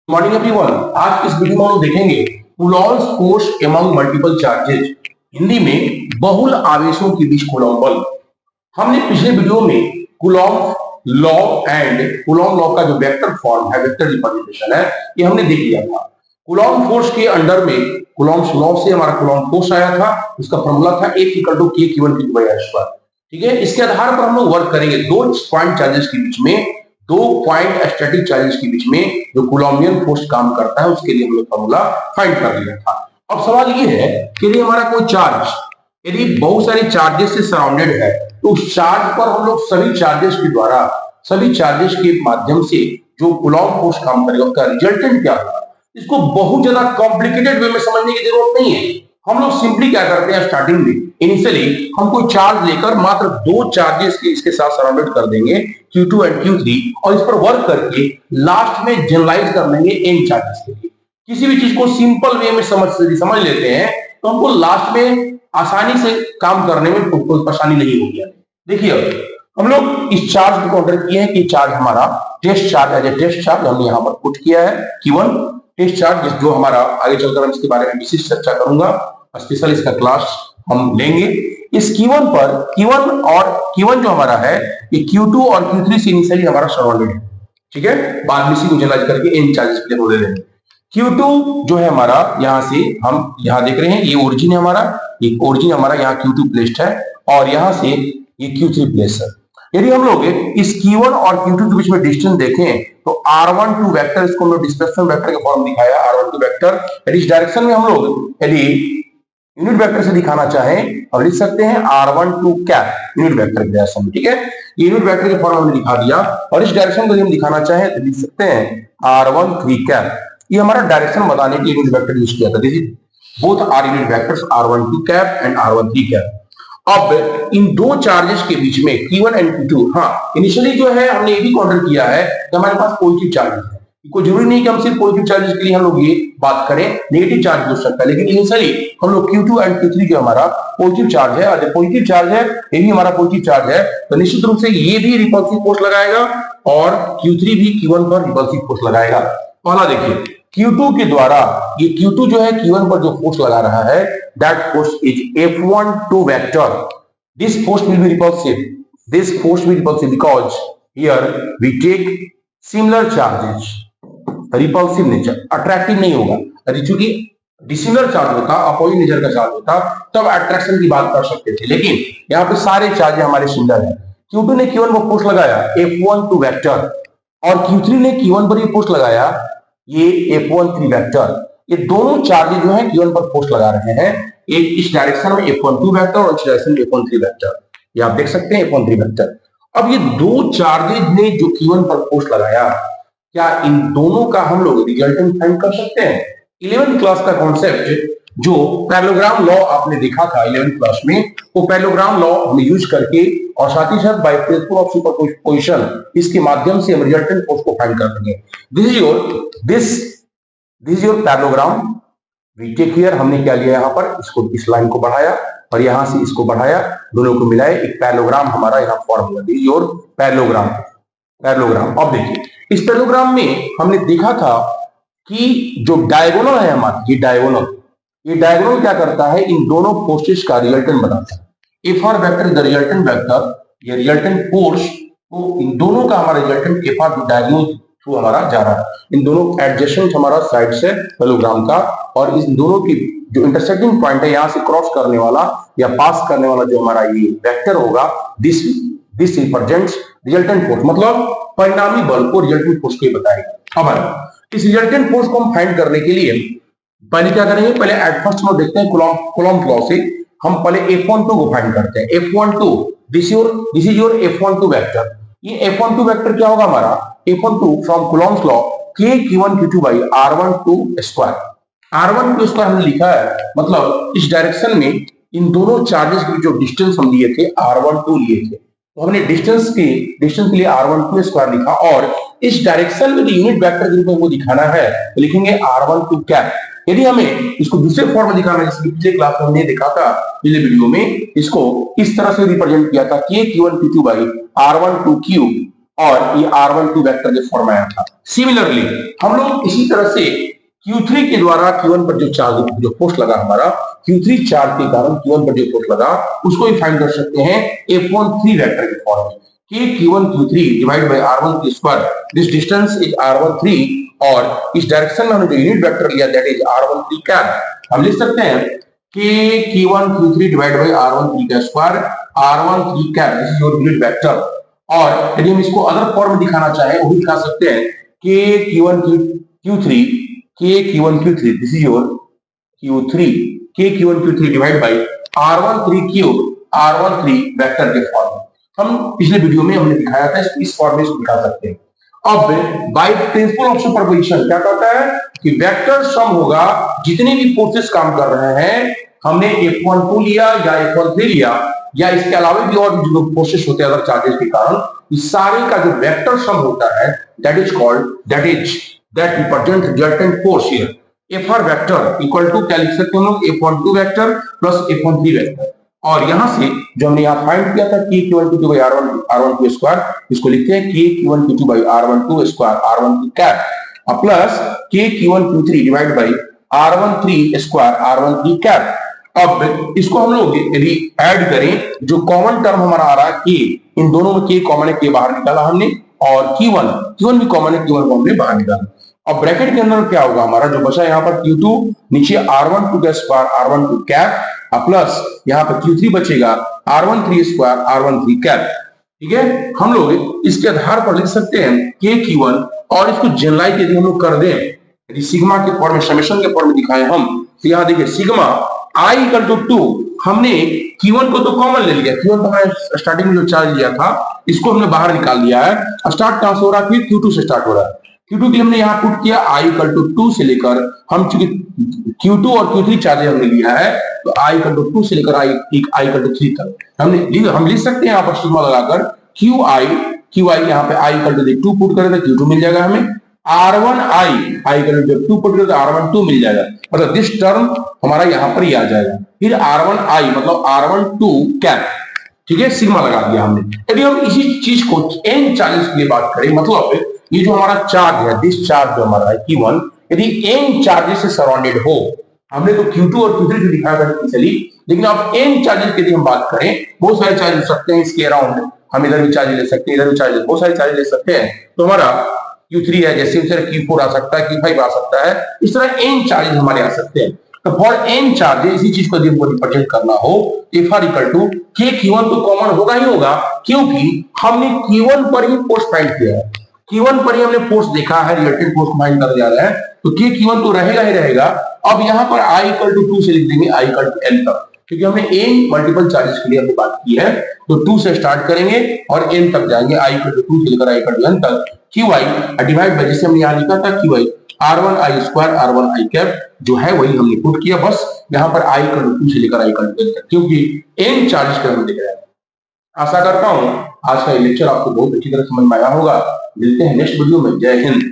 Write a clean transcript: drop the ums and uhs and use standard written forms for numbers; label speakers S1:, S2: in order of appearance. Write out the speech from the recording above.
S1: Morning everyone. आज इस video में हम देखेंगे Coulomb's force among multiple charges, Hindi में बहुल आवेशों के बीच कूलॉम बल। हमने पिछले वीडियो में Coulomb law and Coulomb law का जो वेक्टर फॉर्म है, वेक्टर रिप्रेजेंटेशन है, ये हमने देख लिया था। कूलॉम फोर्स के अंडर में कूलॉम्स लॉ से हमारा कूलॉम फोर्स आया था। उसका फॉर्मूला था F = K Q1 Q2 r square. ठीक है, इसके आधार पर हम लोग वर्क करेंगे दो पॉइंट चार्जेस के बीच में, दो पॉइंट स्टैटिक चार्जेस के बीच में जो कूलॉम्बियन फोर्स काम करता है, उसके लिए हमने फॉर्मूला फाइंड कर लिया था। अब सवाल ये है कि यदि हमारा कोई चार्ज यदि बहुत सारे चार्जेस से सराउंडेड है, तो उस चार्ज पर हम लोग सभी चार्जेस के द्वारा, सभी चार्जेस के माध्यम से जो कूलॉम फोर्स काम करेगा उसका रिजल्टेंट क्या होगा। इसको बहुत ज्यादा कॉम्प्लिकेटेड वे में समझने की जरूरत नहीं है। हम लोग सिंपली क्या करते हैं, स्टार्टिंग में इनिशियली हम कोई चार्ज लेकर मात्र दो चार्जेस के इसके साथ सराउंडेड कर देंगे, Q2 एंड Q3, और इस पर वर्क करके लास्ट में जनरलाइज कर लेंगे n चार्जेस के लिए। किसी भी चीज को सिंपल वे में समझ लेते हैं तो हमको लास्ट में आसानी से काम करने में कोई परेशानी नहीं होगी। देखिए, हम लोग इस चार्ज को ऑर्डर किए हैं कि चार्ज हमारा टेस्ट चार्ज है। टेस्ट चार्ज हमने यहाँ पर पुट किया है Q1 टेस्ट चार्ज, जो हमारा आगे चलकर हम इसके बारे में विशेष चर्चा करूंगा, स्पेशल इसका क्लास हम लेंगे। इस Q1 जो हमारा है, ये Q2 और Q3 से इनिशियली हमारा सराउंडेड है। ठीक है, बाद में इसी को जनरलाइज करके n चार्जेस के लिए बोले लेंगे। Q2 जो है हमारा, यहां से हम यहां देख रहे हैं, ये ओरिजिन है हमारा, ये ओरिजिन हमारा यहाँ Q2 प्लेस्ड है और यहां से ये Q3 प्लेस है। यदि हम लोग इस Q1 और Q2 के बीच में डिस्टेंस देखें तो R12 वेक्टर, इसको हम लोग डिस्प्लेसमेंट वेक्टर के फॉर्म दिखाया, R12 वेक्टर। यदि इस डायरेक्शन में हम लोग यदि यूनिट वेक्टर से दिखाना चाहें और लिख सकते हैं R12 कैप यूनिट वेक्टर के डायरेक्शन में। ठीक है, यूनिट वेक्टर के फॉर्म हमने दिखा दिया, और इस डायरेक्शन को हम दिखाना चाहें तो लिख सकते हैं R13 कैप। ये हमारा डायरेक्शन बताने के लिए यूनिट वेक्टर यूज किया था। देखिए, both are unit vectors, R12 cap and R13 cap. अब इन दो चार्जेस के बीच में Q1 एंड Q2, हाँ इनिशियली जो है हमने ये भी काउंटर किया है कि हमारे पास पॉजिटिव चार्जेस है। कोई जरूरी नहीं कि हम सिर्फ पॉजिटिव चार्जेस के लिए हम लोग ये बात करें, नेगेटिव चार्ज हो सकता है, लेकिन इनिशियली हम लोग Q2 एंड Q3 जो हमारा पॉजिटिव चार्ज है, और पॉजिटिव चार्ज है, ये भी हमारा पॉजिटिव चार्ज है, तो निश्चित रूप से ये भी रिपल्सिव फोर्स लगाएगा और Q3 भी Q1 पर रिपल्सिव फोर्स लगाएगा। पहला देखिए, Q2 के द्वारा ये Q2 जो है Q1 पर जो फोर्स लगा रहा है, that force is F12 vector. This force will be repulsive. This force will be repulsive because here we take similar charges. Repulsive nature, attractive नहीं होगा। यदि चूंकि डिसिमिलर चार्ज होता, अपोजिट नेचर का चार्ज होता, तब अट्रैक्शन की बात कर सकते थे, लेकिन यहाँ पे सारे चार्ज हमारे सिमिलर हैं। Q2 ने Q1 पर फोर्स लगाया F12 वेक्टर, और Q3 ने Q1 पर ये फोर्स लगाया ये F13 वेक्टर। ये दोनों चार्जेस जो है Q1 पर फोर्स लगा रहे हैं, एक इस डायरेक्शन में F12 वेक्टर और इस डायरेक्शन में F13 वेक्टर। ये आप देख सकते हैं F13 वेक्टर। अब ये दो चार्जेस ने जो Q1 पर फोर्स लगाया, क्या इन दोनों का हम लोग रिजल्टेंट फाइंड कर सकते हैं? 11th क्लास का कॉन्सेप्ट जो पैरेललोग्राम लॉ आपने देखा था 11th क्लास में, वो पैरेललोग्राम लॉ हम यूज करके और साथ ही साथ बाय प्रिंसिपल ऑफ सुपरपोजिशन, इसके माध्यम से हम रिजल्टेंट फोर्स को फाइंड कर देंगे। This is your parallelogram. We take here, हमने क्या लिया यहाँ पर, इसको इस लाइन को बढ़ाया और यहां से इसको बढ़ाया, दोनों को मिलाए, एक पैरेललोग्राम हमारा यहाँ फॉर्म हुआ। This is your parallelogram. अब देखिए, इस पैरेललोग्राम में हमने देखा था कि जो डायगोनल है हमारा, ये डायगोनल क्या करता है, इन दोनों फोर्सेस का रिजल्टेंट बनाता है। F R vector is the resultant vector, ये रिजल्टेंट फोर्स, तो इन दोनों का हमारा रिजल्टेंट एफ आर जो डायगोनल थ्रू हमारा जा रहा है, इन दोनों एडजेसेंट हमारा साइड से पैरेललोग्राम का, और इन दोनों की जो इंटरसेक्टिंग पॉइंट है, यहां से क्रॉस करने वाला या पास करने वाला जो हमारा ये वेक्टर होगा, दिस रिप्रेजेंट्स रिजल्टेंट फोर्स, मतलब परिणामी बल को रिजल्टेंट फोर्स को बताएगा। अब इस रिजल्टेंट फोर्स को हम फाइंड करने के लिए पहले क्या करेंगे, पहले एट फर्स्ट हम देखते हैं कूलॉम लॉ से हम पहले F12 को फाइंड करते हैं। F12, this is your F12 vector. ये F12 वेक्टर क्या होगा हमारा, F12 from Coulomb's law K Q1 Q2 by R12 square. R12 square हमने लिखा है, मतलब इस डायरेक्शन में इन दोनों चार्जेस की जो डिस्टेंस हम लिए थे R12 लिए थे, तो हमने डिस्टेंस के लिए R12 स्क्वायर लिखा, और इस डायरेक्शन में जो यूनिट वेक्टर के रूप में वो दिखाना है तो लिखेंगे R12 कैप। यदि हमें इसको दूसरे फॉर्म में दिखाना है, जैसे पिछले क्लास में हमने देखा था, पिछले वीडियो में इसको इस तरह से रिप्रेजेंट किया था K Q1 Q2 by R12 cube, और ये R12 वेक्टर के फॉर्म में आया था। सिमिलरली हम लोग इसी तरह से Q3 के द्वारा Q1 पर जो चार्ज जो फोर्स लगा हमारा Q3 चार्ज के कारण Q1 पर जो फोर्स लगा उसको भी फाइंड कर सकते हैं F13 वेक्टर के फॉर्म में कि Q1 Q3 divide by R1 square, this distance is R13 और इस डायरेक्शन में हमने जो यूनिट वेक्टर लिया दैट इज R13 कैप। हम लिख सकते हैं कि Q1 Q3 divide by R13 का square, R13 cap this is your unit vector. और यदि हम इसको अदर फॉर्म में दिखाना चाहें वो भी दिखा सकते हैं कि Q1 Q3 Q1 Q3 this is your Q3 Q1 Q3 divide by R13 cube R13 vector के फॉर्म में। हम पिछले वीडियो में हमने दिखाया था इस फॉर्म में इसको दिखा सकते हैं। अब बाय प्रिंसिपल ऑफ सुपरपोजिशन क्या कहता है कि वेक्टर सम होगा जितने भी फोर्सेस काम कर रहे हैं, हमने F12 लिया या F13 लिया या इसके अलावा भी और जो फोर्सेस होते हैं अदर चार्जेस के कारण, इस सारे का जो वेक्टर सम होता है that is called that represent resultant force here. Fr vector equal to क्या लिख सकते हैं हम लोग F12 vector plus F13 vector. और यहां से जो हमने यहां फाइंड किया था Q1 Q2 by R12 square, इसको लिखते हैं Q1 Q2 by R12 square R13 cap plus Q1 Q3 divide by R13 square R13 cap. अब इसको हम लोग यदि ऐड करें जो कॉमन टर्म हमारा आ रहा है K, इन दोनों में K कॉमन है, K बाहर निकाला हमने और Q1 भी कॉमन है, Q1 को हमने बाहर निकाला। अब ब्रैकेट के अंदर क्या होगा हमारा जो बचा यहाँ पर Q2 नीचे R12 का स्क्वायर R12 कैप प्लस यहाँ पर Q3 बचेगा R13 स्क्वायर R13 कैप। ठीक है, हम लोग इसके आधार पर लिख सकते हैं K Q1 और इसको जनरलाइज यदि हम लोग कर दें, यदि सिग्मा के फॉर्म में समेशन के फॉर्म में दिखाएं हम, तो यहाँ देखिए सिग्मा I इक्वल टू 2, हमने Q1 को तो कॉमन ले लिया, Q1 तो हमने स्टार्टिंग में जो चार्ज लिया था इसको हमने बाहर निकाल लिया है। स्टार्ट कहां से हो रहा है, फिर Q2 से स्टार्ट हो रहा है। Q2 के लिए हमने यहाँ पुट किया I इक्वल टू 2 से लेकर, हम चूंकि Q2 और Q3 चार्ज हमने लिया है तो I इक्वल टू 2 से लेकर I इक्वल टू 3 तक हम लिख सकते हैं यहाँ पर सिग्मा लगाकर QI यहाँ पे I इक्वल टू 2 पुट करें तो Q2 मिल जाएगा हमें, R1I इक्वल टू 2 पुट करें तो R12 मिल जाएगा, मतलब दिस टर्म हमारा यहाँ पर ही आ जाएगा। फिर R1I मतलब R12 कैप। ठीक है, सिग्मा लगा दिया हमने। यदि हम इसी चीज को n चार्जेस के लिए बात करें, मतलब ये जो हमारा चार्ज है, दिस चार्ज जो हमारा है Q1, यदि n चार्जेस से सराउंडेड हो, हमने तो Q2 और Q3 से दिखाया था इनिशियली, लेकिन अब n चार्जेस की यदि हम बात करें, बहुत सारे चार्ज हो सकते हैं इसके अराउंड, हम इधर भी चार्ज ले सकते हैं, इधर भी चार्ज, बहुत सारे चार्ज ले सकते हैं। तो हमारा Q3 है, जैसे Q4 आ सकता है, Q5 आ सकता है, इस तरह n चार्जेस हमारे आ सकते हैं। तो फॉर n चार्जेस इसी चीज को यदि हमको रिप्रेजेंट करना हो, Fr equal to K Q1 तो कॉमन होगा ही होगा, क्योंकि हमने Q1 पर ही फोर्स फाइंड किया है, Q1 पर ही हमने फोर्स देखा है, रिलेटेड फोर्स फाइंड करने जा रहे हैं, तो K Q1 तो रहेगा ही रहेगा। अब यहाँ पर I इक्वल टू 2 से लिख देंगे I इक्वल टू n तक, क्योंकि हमने n मल्टीपल चार्जेस के लिए हमने बात की है, तो 2 से स्टार्ट करेंगे और n तक जाएंगे, I इक्वल टू 2 से लेकर I इक्वल टू n तक। QI डिवाइड बाय, जैसे हमने यहाँ लिखा था QI R1I square R1I cap जो है वही हमने पुट किया, बस यहाँ पर I इक्वल टू 2 से लेकर I इक्वल टू n तक, क्योंकि n चार्जेस के हम देख रहे हैं। आशा करता हूं आज का लेक्चर आपको बहुत अच्छी तरह समझ में आया होगा। मिलते हैं नेक्स्ट वीडियो में। जय हिंद।